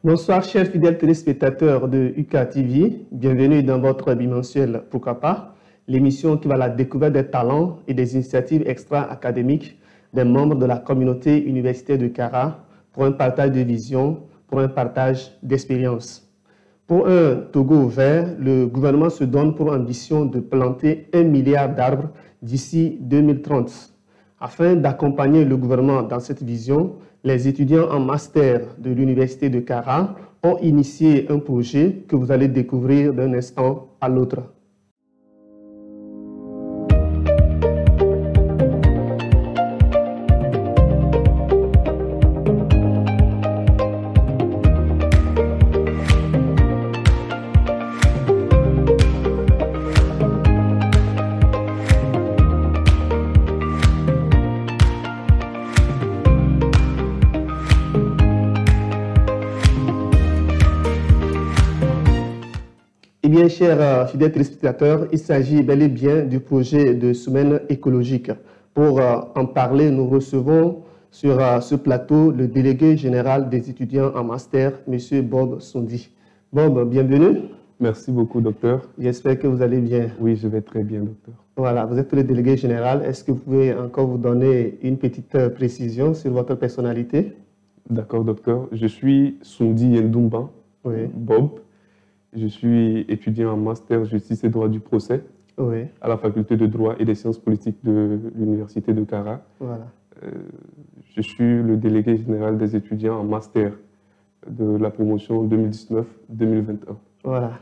Bonsoir, chers fidèles téléspectateurs de UK TV. Bienvenue dans votre bimensuel Pourquoi pas, l'émission qui va à la découverte des talents et des initiatives extra-académiques des membres de la communauté universitaire de Kara pour un partage de vision, pour un partage d'expérience. Pour un Togo vert, le gouvernement se donne pour ambition de planter 1 milliard d'arbres d'ici 2030. Afin d'accompagner le gouvernement dans cette vision, les étudiants en master de l'université de Kara ont initié un projet que vous allez découvrir d'un instant à l'autre. Eh bien, chers fidèles téléspectateurs, il s'agit bel et bien du projet de semaine écologique. Pour en parler, nous recevons sur ce plateau le délégué général des étudiants en master, M. Bob Sondi. Bob, bienvenue. Merci beaucoup, docteur. J'espère que vous allez bien. Oui, je vais très bien, docteur. Voilà, vous êtes le délégué général. Est-ce que vous pouvez encore vous donner une petite précision sur votre personnalité? D'accord, docteur. Je suis Sondi Yendoumba, Oui. Bob. Je suis étudiant en master justice et droit du procès à la faculté de droit et des sciences politiques de l'université de Kara. Voilà. Je suis le délégué général des étudiants en master de la promotion 2019-2021. Voilà.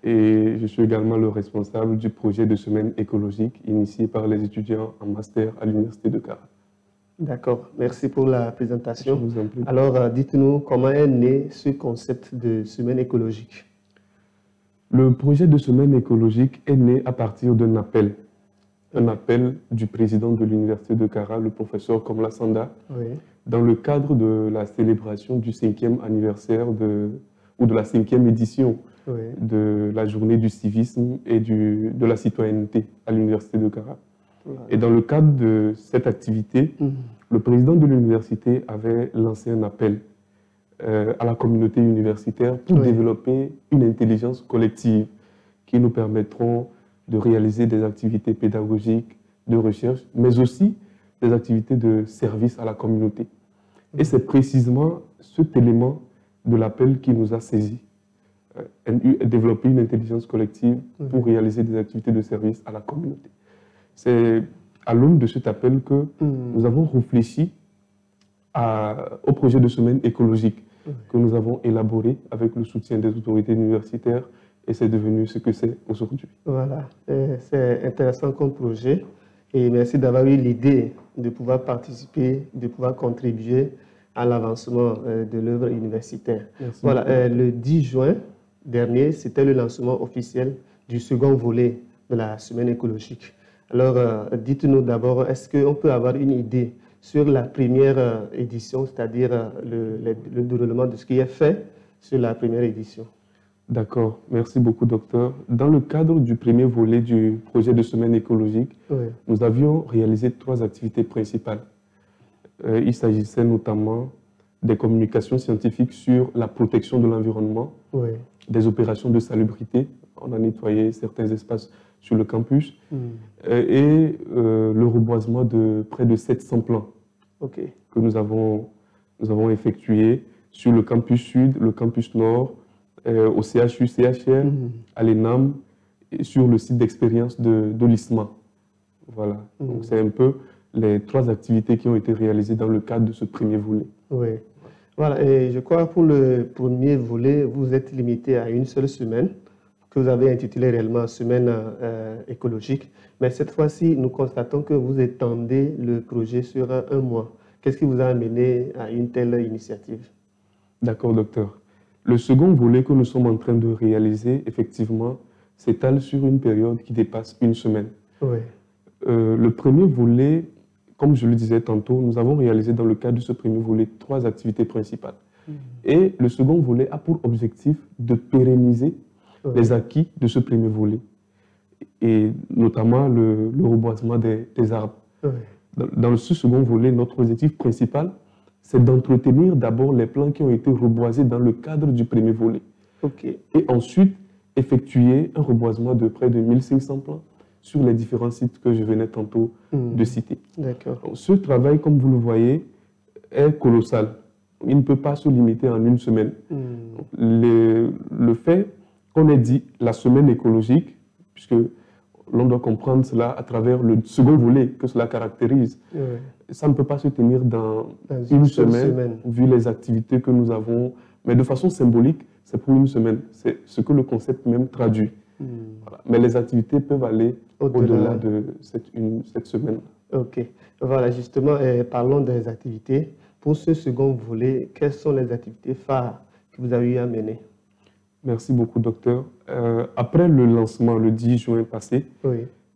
Et je suis également le responsable du projet de semaine écologique initié par les étudiants en master à l'université de Kara. D'accord, merci pour la présentation. Je vous en prie. Alors, dites-nous comment est né ce concept de semaine écologique? Le projet de semaine écologique est né à partir d'un appel. Un appel du président de l'université de Kara, le professeur Komla Sanda, dans le cadre de la célébration du 5e anniversaire ou de la 5e édition de la journée du civisme et de la citoyenneté à l'université de Kara. Et dans le cadre de cette activité, le président de l'université avait lancé un appel à la communauté universitaire pour développer une intelligence collective qui nous permettront de réaliser des activités pédagogiques, de recherche, mais aussi des activités de service à la communauté. Et c'est précisément cet élément de l'appel qui nous a saisis. Développer une intelligence collective pour réaliser des activités de service à la communauté. C'est à l'aune de cet appel que nous avons réfléchi au projet de semaine écologique que nous avons élaboré avec le soutien des autorités universitaires et c'est devenu ce que c'est aujourd'hui. Voilà, c'est intéressant comme projet et merci d'avoir eu l'idée de pouvoir participer, de pouvoir contribuer à l'avancement de l'œuvre universitaire. Merci. Voilà, le 10 juin dernier, c'était le lancement officiel du second volet de la semaine écologique. Alors, dites-nous d'abord, est-ce qu'on peut avoir une idée sur la première édition, c'est-à-dire le déroulement de ce qui est fait sur la première édition? D'accord, merci beaucoup, docteur. Dans le cadre du premier volet du projet de semaine écologique, nous avions réalisé 3 activités principales. Il s'agissait notamment des communications scientifiques sur la protection de l'environnement, des opérations de salubrité, on a nettoyé certains espaces sur le campus, et le reboisement de près de 700 plants que nous avons effectué sur le campus sud, le campus nord, au CHU, CHR, à l'ENAM, et sur le site d'expérience de l'ISMA. Voilà, donc c'est un peu les 3 activités qui ont été réalisées dans le cadre de ce premier volet. Oui, voilà, et je crois que pour le premier volet, vous êtes limité à une seule semaine, que vous avez intitulé réellement semaine écologique. Mais cette fois-ci, nous constatons que vous étendez le projet sur un mois. Qu'est-ce qui vous a amené à une telle initiative? D'accord, docteur. Le second volet que nous sommes en train de réaliser, effectivement, s'étale sur une période qui dépasse une semaine. Le premier volet, comme je le disais tantôt, nous avons réalisé dans le cadre de ce premier volet 3 activités principales. Et le second volet a pour objectif de pérenniser les acquis de ce premier volet, et notamment le reboisement des arbres. Dans ce second volet, notre objectif principal c'est d'entretenir d'abord les plans qui ont été reboisés dans le cadre du premier volet. Okay. Et ensuite, effectuer un reboisement de près de 1500 plans sur les différents sites que je venais tantôt de citer. D'accord. Ce travail, comme vous le voyez, est colossal. Il ne peut pas se limiter en une semaine. Le fait qu'on ait dit la semaine écologique, puisque l'on doit comprendre cela à travers le second volet que cela caractérise, ça ne peut pas se tenir dans une semaine, vu les activités que nous avons. Mais de façon symbolique, c'est pour une semaine. C'est ce que le concept même traduit. Voilà. Mais les activités peuvent aller au-delà de cette semaine. Ok. Voilà, justement, parlons des activités. Pour ce second volet, quelles sont les activités phares que vous avez eu à mener? Merci beaucoup, docteur. Après le lancement, le 10 juin passé,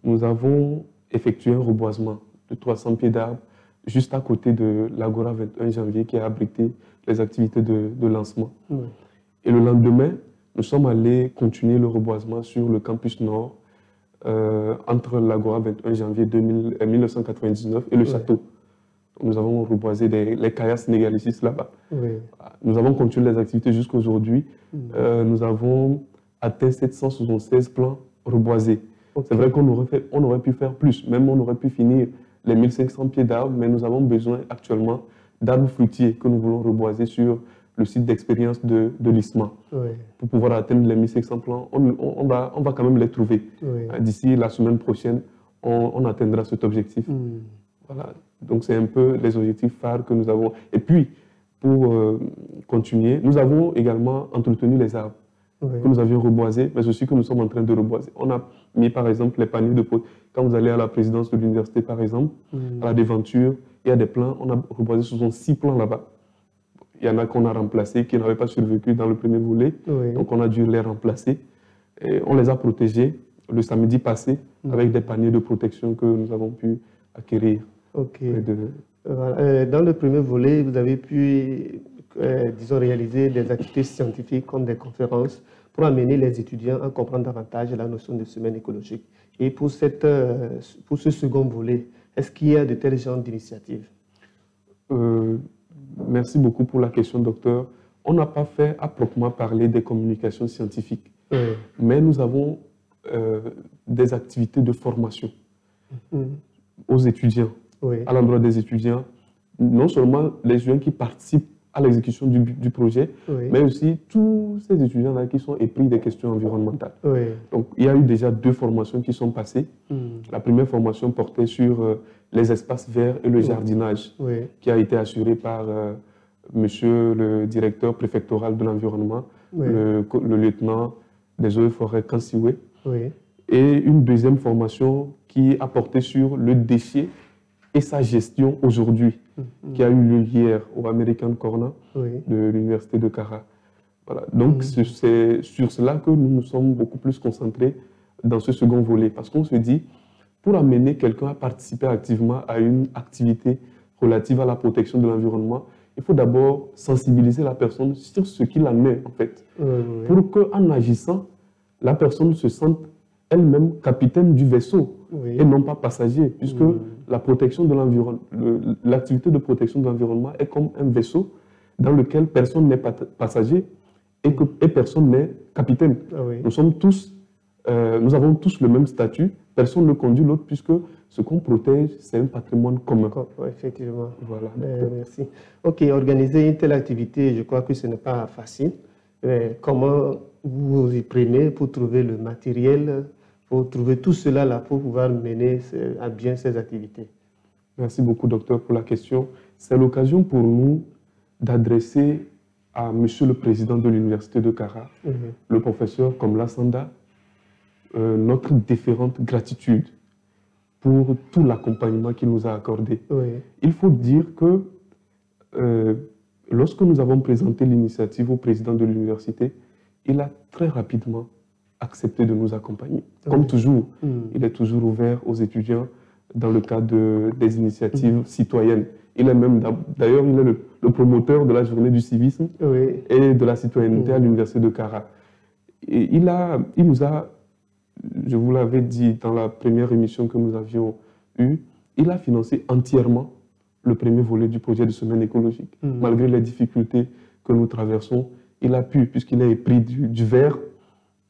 nous avons effectué un reboisement de 300 pieds d'arbres juste à côté de l'Agora 21 janvier qui a abrité les activités de lancement. Et le lendemain, nous sommes allés continuer le reboisement sur le campus nord entre l'Agora 21 janvier 1999 et le château. Nous avons reboisé les kayaks sénégalicistes là-bas. Nous avons continué les activités jusqu'à aujourd'hui. Nous avons atteint 776 plants reboisés. C'est vrai qu'on aurait pu faire plus, même on aurait pu finir les 1500 pieds d'arbres, mais nous avons besoin actuellement d'arbres fruitiers que nous voulons reboiser sur le site d'expérience de l'ISMA. Pour pouvoir atteindre les 1500 plants, on va quand même les trouver. D'ici la semaine prochaine, on atteindra cet objectif. Voilà. Donc c'est un peu les objectifs phares que nous avons. Et puis, pour continuer, nous avons également entretenu les arbres que nous avions reboisés, mais aussi que nous sommes en train de reboiser. On a mis par exemple les paniers de potes. Quand vous allez à la présidence de l'université par exemple, à la Déventure, il y a des plants, on a reboisé 6 plants là-bas. Il y en a qu'on a remplacés, qui n'avaient pas survécu dans le premier volet, donc on a dû les remplacer. Et on les a protégés le samedi passé avec des paniers de protection que nous avons pu acquérir. Ok. Dans le premier volet, vous avez pu, disons, réaliser des activités scientifiques comme des conférences pour amener les étudiants à comprendre davantage la notion de semaine écologique. Et pour ce second volet, est-ce qu'il y a de tels genres d'initiatives? Merci beaucoup pour la question, docteur. On n'a pas fait à proprement parler des communications scientifiques, mais nous avons des activités de formation aux étudiants. À l'endroit des étudiants, non seulement les étudiants qui participent à l'exécution du projet, mais aussi tous ces étudiants-là qui sont épris des questions environnementales. Donc, il y a eu déjà 2 formations qui sont passées. La première formation portait sur les espaces verts et le jardinage, qui a été assurée par monsieur le directeur préfectoral de l'environnement, le lieutenant des eaux et forêts Kansiwe. Et une deuxième formation qui a porté sur le déchet et sa gestion aujourd'hui, qui a eu lieu hier au American Corner de l'université de Kara. Voilà. Donc c'est sur cela que nous nous sommes beaucoup plus concentrés dans ce second volet, parce qu'on se dit, pour amener quelqu'un à participer activement à une activité relative à la protection de l'environnement, il faut d'abord sensibiliser la personne sur ce qu'il en est en fait, pour qu'en agissant, la personne se sente elle-même capitaine du vaisseau et non pas passager, puisque la protection de l'environnement, l'activité de protection de l'environnement est comme un vaisseau dans lequel personne n'est passager et personne n'est capitaine. Nous avons tous le même statut, personne ne conduit l'autre, puisque ce qu'on protège, c'est un patrimoine commun. Effectivement. Voilà. Merci. Ok, organiser une telle activité, je crois que ce n'est pas facile. Comment vous vous y prenez pour trouver le matériel, pour trouver tout cela là pour pouvoir mener à bien ces activités? Merci beaucoup, docteur, pour la question. C'est l'occasion pour nous d'adresser à Monsieur le Président de l'Université de Kara, le professeur Komla Sanda, notre déférente gratitude pour tout l'accompagnement qu'il nous a accordé. Il faut dire que lorsque nous avons présenté l'initiative au président de l'université, il a très rapidement accepté de nous accompagner. Comme toujours, il est toujours ouvert aux étudiants dans le cadre des initiatives citoyennes. Il est même, d'ailleurs, il est le promoteur de la journée du civisme et de la citoyenneté à l'université de Kara. Et il nous a, je vous l'avais dit dans la première émission que nous avions eue, il a financé entièrement le premier volet du projet de semaine écologique. Malgré les difficultés que nous traversons, il a pu, puisqu'il est épris du verre,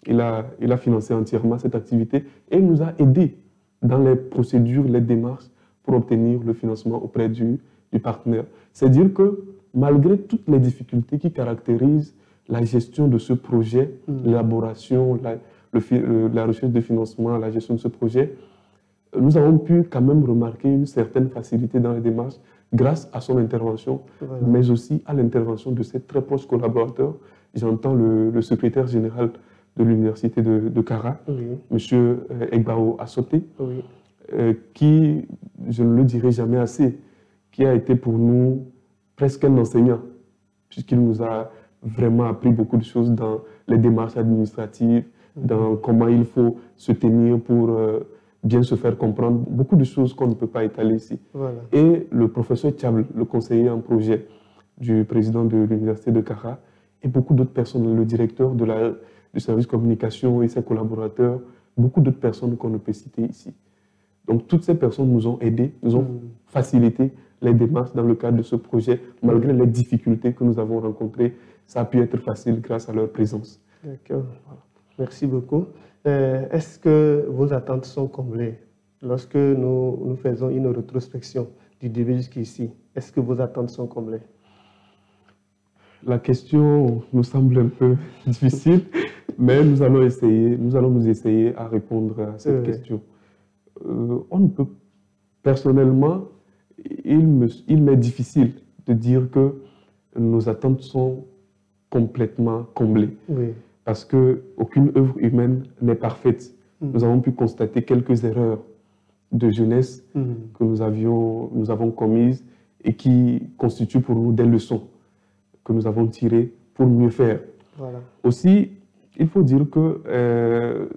il a financé entièrement cette activité et il nous a aidés dans les procédures, les démarches pour obtenir le financement auprès du partenaire. C'est dire que malgré toutes les difficultés qui caractérisent la gestion de ce projet, l'élaboration, la recherche de financement, la gestion de ce projet, nous avons pu quand même remarquer une certaine facilité dans les démarches grâce à son intervention, mais aussi à l'intervention de ses très proches collaborateurs. J'entends le secrétaire général de l'université de Kara, M. Egbao Assoté, qui, je ne le dirai jamais assez, qui a été pour nous presque un enseignant, puisqu'il nous a vraiment appris beaucoup de choses dans les démarches administratives, dans comment il faut se tenir pour bien se faire comprendre, beaucoup de choses qu'on ne peut pas étaler ici. Et le professeur Tchable, le conseiller en projet du président de l'université de Kara, et beaucoup d'autres personnes, le directeur du service communication et ses collaborateurs, beaucoup d'autres personnes qu'on ne peut citer ici. Donc toutes ces personnes nous ont aidés, nous ont facilité les démarches dans le cadre de ce projet, malgré les difficultés que nous avons rencontrées. Ça a pu être facile grâce à leur présence. D'accord. Merci beaucoup. Est-ce que vos attentes sont comblées? Lorsque nous faisons une rétrospection du début jusqu'ici, est-ce que vos attentes sont comblées? La question nous semble un peu difficile, mais nous allons nous essayer à répondre à cette question. On ne peut, personnellement, il m'est difficile de dire que nos attentes sont complètement comblées. Parce qu'aucune œuvre humaine n'est parfaite. Nous avons pu constater quelques erreurs de jeunesse que nous avons commises et qui constituent pour nous des leçons que nous avons tirées pour mieux faire. Aussi, il faut dire que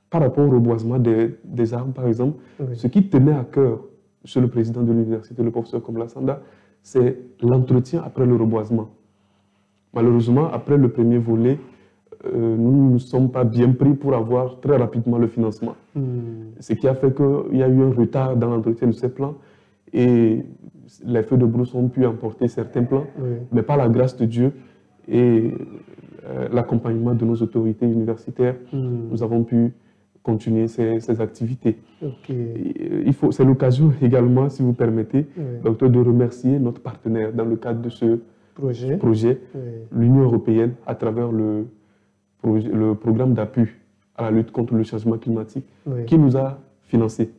par rapport au reboisement des arbres, par exemple, ce qui tenait à cœur, Monsieur le Président de l'université, le professeur Komla Sanda, c'est l'entretien après le reboisement. Malheureusement, après le premier volet, nous ne sommes pas bien pris pour avoir très rapidement le financement. Ce qui a fait qu'il y a eu un retard dans l'entretien de ces plans et les feux de brousse ont pu emporter certains plans, mais par la grâce de Dieu et l'accompagnement de nos autorités universitaires, nous avons pu continuer ces activités. C'est l'occasion également, si vous permettez, docteur, de remercier notre partenaire dans le cadre de ce projet, l'Union européenne, à travers le programme d'appui à la lutte contre le changement climatique, qui nous a financé.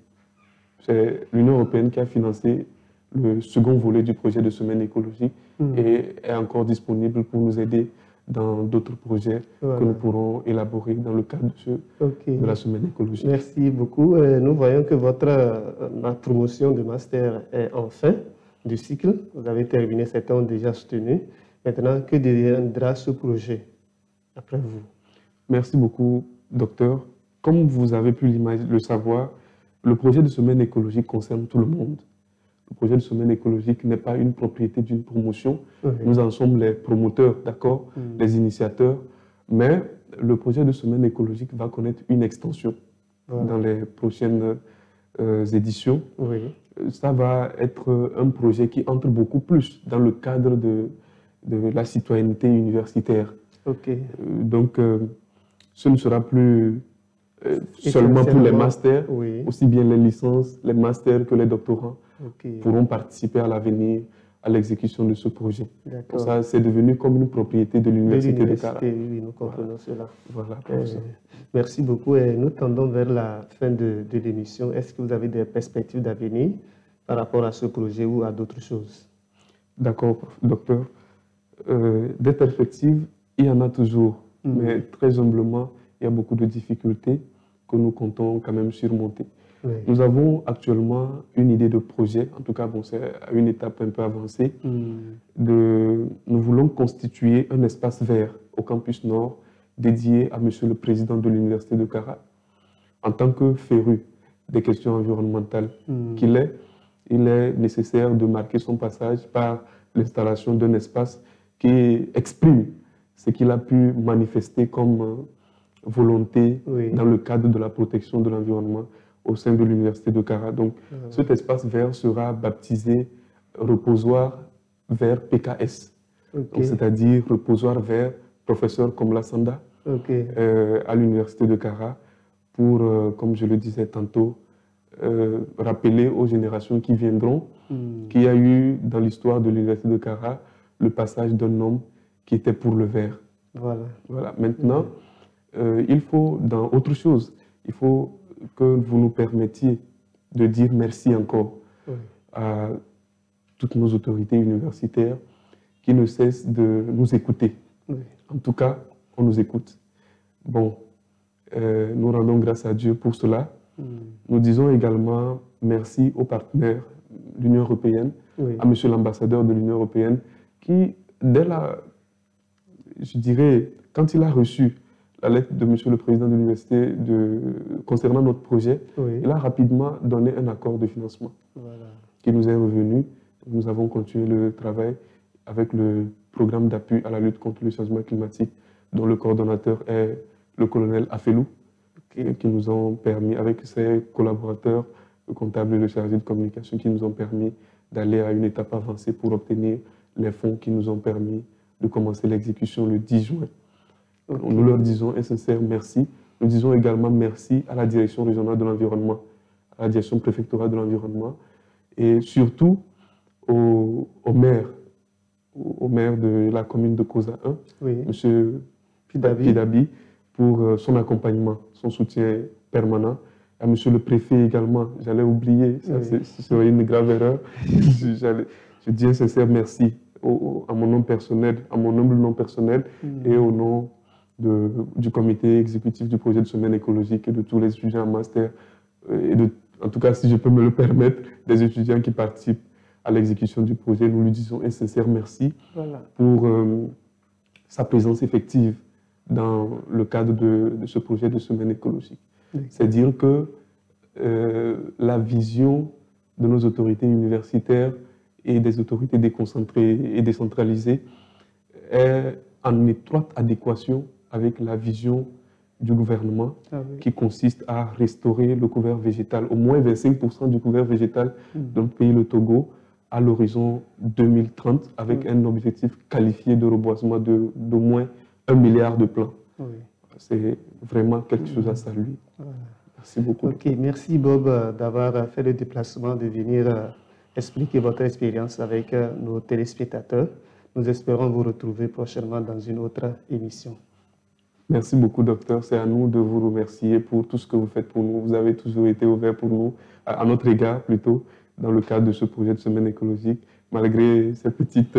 C'est l'Union européenne qui a financé le second volet du projet de semaine écologique et est encore disponible pour nous aider dans d'autres projets que nous pourrons élaborer dans le cadre de la semaine écologique. Merci beaucoup. Nous voyons que votre promotion de master est en fin du cycle. Vous avez terminé, certains ont déjà soutenu. Maintenant, que deviendra ce projet après vous? Merci beaucoup, docteur. Comme vous avez pu le savoir, le projet de semaine écologique concerne tout le monde. Le projet de semaine écologique n'est pas une propriété d'une promotion. Nous en sommes les promoteurs, d'accord, les initiateurs. Mais le projet de semaine écologique va connaître une extension dans les prochaines éditions. Ça va être un projet qui entre beaucoup plus dans le cadre de la citoyenneté universitaire. Donc, ce ne sera plus seulement pour les masters, aussi bien les licences, les masters que les doctorants pourront participer à l'avenir à l'exécution de ce projet. Ça, c'est devenu comme une propriété de l'université de Kara. Oui, nous comprenons cela. Merci beaucoup. Et nous tendons vers la fin de l'émission. Est-ce que vous avez des perspectives d'avenir par rapport à ce projet ou à d'autres choses? D'accord, docteur. Des perspectives, il y en a toujours. Mais très humblement, il y a beaucoup de difficultés que nous comptons quand même surmonter. Nous avons actuellement une idée de projet, en tout cas, bon, c'est à une étape un peu avancée. Nous voulons constituer un espace vert au campus Nord dédié à Monsieur le Président de l'Université de Kara. En tant que féru des questions environnementales qu'il est, il est nécessaire de marquer son passage par l'installation d'un espace qui exprime ce qu'il a pu manifester comme volonté dans le cadre de la protection de l'environnement au sein de l'Université de Kara. Donc, cet espace vert sera baptisé reposoir vers PKS, c'est-à-dire reposoir vers professeur comme Lassanda à l'université de Kara pour, comme je le disais tantôt, rappeler aux générations qui viendront qu'il y a eu dans l'histoire de l'université de Kara le passage d'un homme qui était pour le verre. Voilà. Maintenant, il faut, dans autre chose, il faut que vous nous permettiez de dire merci encore à toutes nos autorités universitaires qui ne cessent de nous écouter. En tout cas, on nous écoute. Bon, nous rendons grâce à Dieu pour cela. Nous disons également merci aux partenaires de l'Union européenne, à monsieur l'ambassadeur de l'Union européenne, qui, je dirais, quand il a reçu la lettre de monsieur le président de l'université concernant notre projet, il a rapidement donné un accord de financement qui nous est revenu. Nous avons continué le travail avec le programme d'appui à la lutte contre le changement climatique, dont le coordonnateur est le colonel Afelou, qui nous ont permis, avec ses collaborateurs, le comptable et le chargé de communication, qui nous ont permis d'aller à une étape avancée pour obtenir les fonds qui nous ont permis de commencer l'exécution le 10 juin. Nous leur disons un sincère merci. Nous disons également merci à la direction régionale de l'environnement, à la direction préfectorale de l'environnement et surtout au maire de la commune de Kosa 1, M. Pidabi, pour son accompagnement, son soutien permanent. À M. le préfet également, j'allais oublier, ce serait une grave erreur. Je dis un sincère merci à mon nom personnel, à mon humble nom personnel et au nom du comité exécutif du projet de semaine écologique et de tous les étudiants en master, et en tout cas, si je peux me le permettre, des étudiants qui participent à l'exécution du projet. Nous lui disons un sincère merci pour sa présence effective dans le cadre de ce projet de semaine écologique. C'est dire que la vision de nos autorités universitaires et des autorités déconcentrées et décentralisées est en étroite adéquation avec la vision du gouvernement qui consiste à restaurer le couvert végétal, au moins 25% du couvert végétal dans le pays, le Togo, à l'horizon 2030, avec un objectif qualifié de reboisement d'au moins 1 milliard de plants. C'est vraiment quelque chose à saluer. Merci beaucoup. Merci Bob d'avoir fait le déplacement, de venir expliquer votre expérience avec nos téléspectateurs. Nous espérons vous retrouver prochainement dans une autre émission. Merci beaucoup, docteur. C'est à nous de vous remercier pour tout ce que vous faites pour nous. Vous avez toujours été ouvert pour nous, à notre égard plutôt, dans le cadre de ce projet de semaine écologique. Malgré ces petites...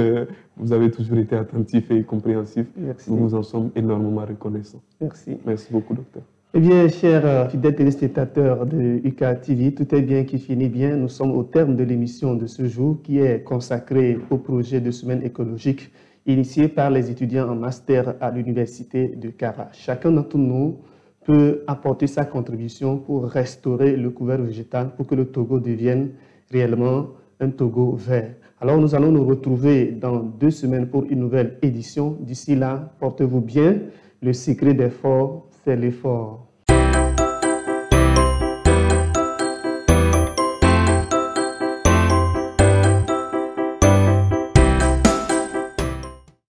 vous avez toujours été attentif et compréhensif. Merci. Nous vous en sommes énormément reconnaissants. Merci. Merci beaucoup, docteur. Eh bien, chers fidèles téléspectateurs de UK TV, tout est bien qui finit bien. Nous sommes au terme de l'émission de ce jour qui est consacrée au projet de semaine écologique initié par les étudiants en master à l'université de Kara. Chacun d'entre nous peut apporter sa contribution pour restaurer le couvert végétal pour que le Togo devienne réellement un Togo vert. Alors nous allons nous retrouver dans 2 semaines pour une nouvelle édition. D'ici là, portez-vous bien. Le secret d'effort, c'est l'effort.